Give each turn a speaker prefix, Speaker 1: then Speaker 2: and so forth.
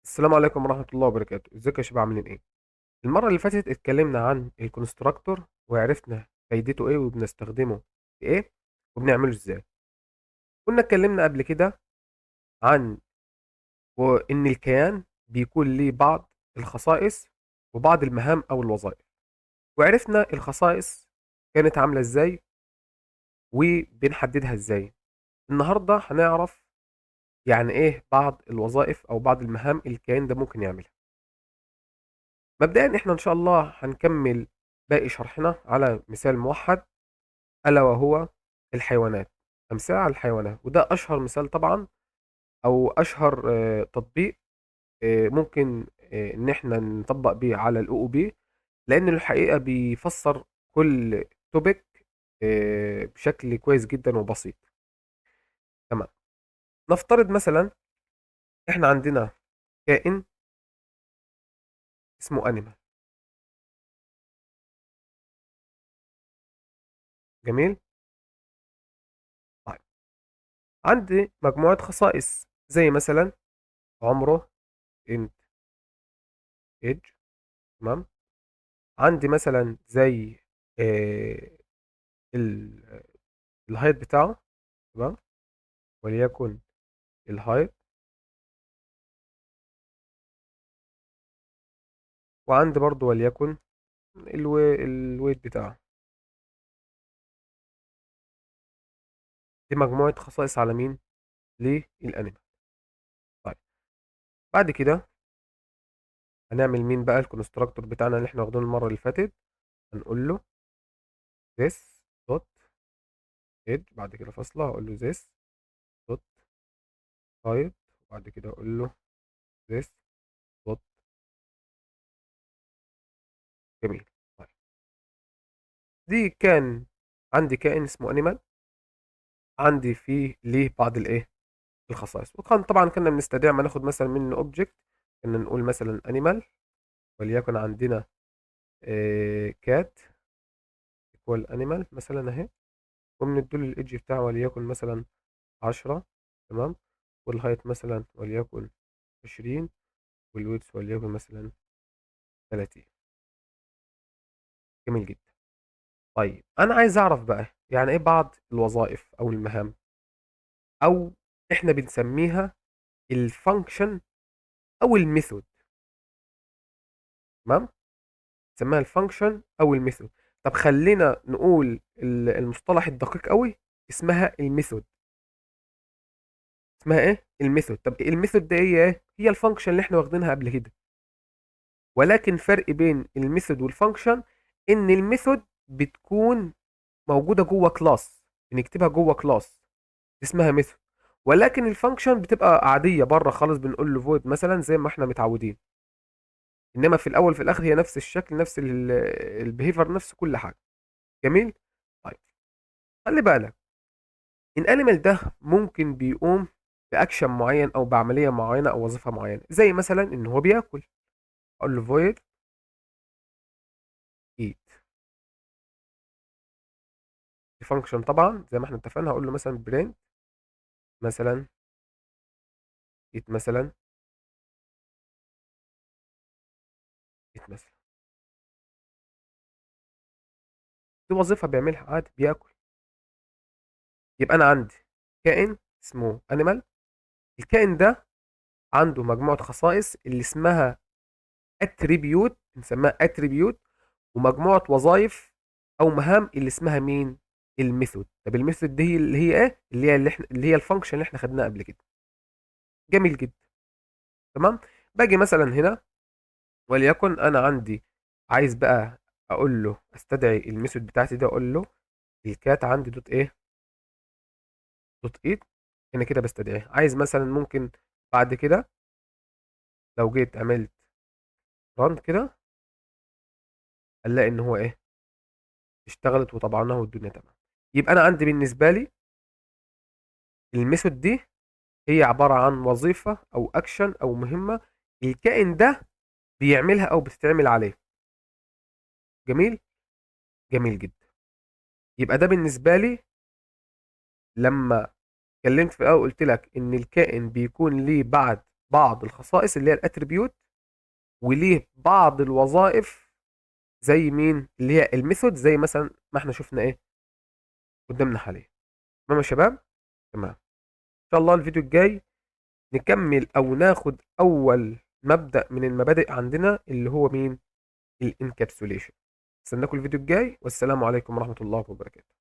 Speaker 1: السلام عليكم ورحمة الله وبركاته، ازيكم يا شباب عاملين ايه؟ المرة اللي فاتت اتكلمنا عن الكونستراكتور وعرفنا فايدته ايه وبنستخدمه في ايه وبنعمله ازاي. كنا اتكلمنا قبل كده عن وان الكيان بيكون ليه بعض الخصائص وبعض المهام او الوظائف، وعرفنا الخصائص كانت عاملة ازاي وبنحددها ازاي. النهاردة هنعرف يعني ايه بعض الوظائف او بعض المهام الكيان ده ممكن يعملها. مبدئيا احنا ان شاء الله هنكمل باقي شرحنا على مثال موحد، الا وهو الحيوانات. امثله على الحيوانات، وده اشهر مثال طبعا او اشهر تطبيق ممكن ان احنا نطبق بيه على الاو او بي، لان الحقيقه بيفسر كل توبيك بشكل كويس جدا وبسيط. تمام. نفترض مثلا احنا عندنا كائن اسمه انيمال. جميل. طيب، عندي مجموعه خصائص زي مثلا عمره، int age. تمام. عندي مثلا زي آه، ال- الهايت بتاعه. تمام. وليكن الهايت. وعندي برضو وليكن الويت بتاعه. دي مجموعة خصائص على مين؟ للانيمال. طيب، بعد كده هنعمل مين بقى الكونستراكتور بتاعنا اللي احنا واخدينه المرة اللي فاتت. هنقول له this dot head، بعد كده فاصلة هقول له this dot height، وبعد كده اقول له this dot. جميل. طيب، دي كان عندي كائن اسمه انيمال، عندي فيه ليه بعض الايه الخصائص. وكان طبعا كنا بنستدعي ما ناخد مثلا منه اوبجكت، كنا نقول مثلا انيمال، وليكن عندنا كات ايكوال انيمال مثلا اهي، وبنديله الايدج بتاعه وليكن مثلا 10. تمام. والهايت مثلا وليكن 20، والويدث وليكن مثلا 30. جميل جدا. طيب، انا عايز اعرف بقى يعني ايه بعض الوظائف او المهام، او احنا بنسميها الفانكشن او الميثود. تمام. نسميها الفانكشن او الميثود. طب خلينا نقول المصطلح الدقيق قوي، اسمها الميثود. اسمها ايه؟ الميثود. طب الميثود دي هي ايه؟ هي الفانكشن اللي احنا واخدينها قبل كده، ولكن فرق بين الميثود والفانكشن ان الميثود بتكون موجوده جوه كلاس، بنكتبها جوه كلاس اسمها ميثود، ولكن الفانكشن بتبقى عاديه بره خالص، بنقول له فويد مثلا زي ما احنا متعودين. انما في الاول في الاخر هي نفس الشكل، نفس البيهيفير، نفس كل حاجه. جميل. طيب، خلي بالك الانيمال ده ممكن بيقوم باكشن معين او بعمليه معينه او وظيفه معينه، زي مثلا ان هو بياكل. اقول له void eat. الفانكشن طبعا زي ما احنا اتفقنا هقول له مثلا print مثلا eat مثلا eat مثلا. دي وظيفه بيعملها عادي، بياكل. يبقى انا عندي كائن اسمه انيمال. الكائن ده عنده مجموعه خصائص اللي اسمها اتريبيوت، بنسميها اتريبيوت، ومجموعه وظائف او مهام اللي اسمها مين؟ الميثود. طب الميثود دي اللي هي ايه؟ اللي هي الفانكشن اللي احنا خدناها قبل كده. جميل جدا. تمام. باجي مثلا هنا، وليكن انا عندي عايز بقى اقول له استدعي الميثود بتاعتي ده، اقول له الكات عندي دوت ايه؟ دوت ايت. هنا كده بستدعيه. عايز مثلا ممكن بعد كده لو جيت عملت ران كده، هنلاقي ان هو ايه؟ اشتغلت وطبعناها والدنيا تمام. يبقى انا عندي بالنسبه لي الميثود دي هي عباره عن وظيفه او اكشن او مهمه الكائن ده بيعملها او بتتعمل عليه. جميل. جميل جدا. يبقى ده بالنسبه لي لما اتكلمت في الاول قلت لك ان الكائن بيكون ليه بعد بعض الخصائص اللي هي الاتريبيوت، وليه بعض الوظائف زي مين اللي هي الميثود، زي مثلا ما احنا شفنا ايه قدامنا حاليا. تمام يا شباب؟ تمام. ان شاء الله الفيديو الجاي نكمل او ناخد اول مبدأ من المبادئ عندنا اللي هو مين؟ الانكابسوليشن. استناكم الفيديو الجاي، والسلام عليكم ورحمة الله وبركاته.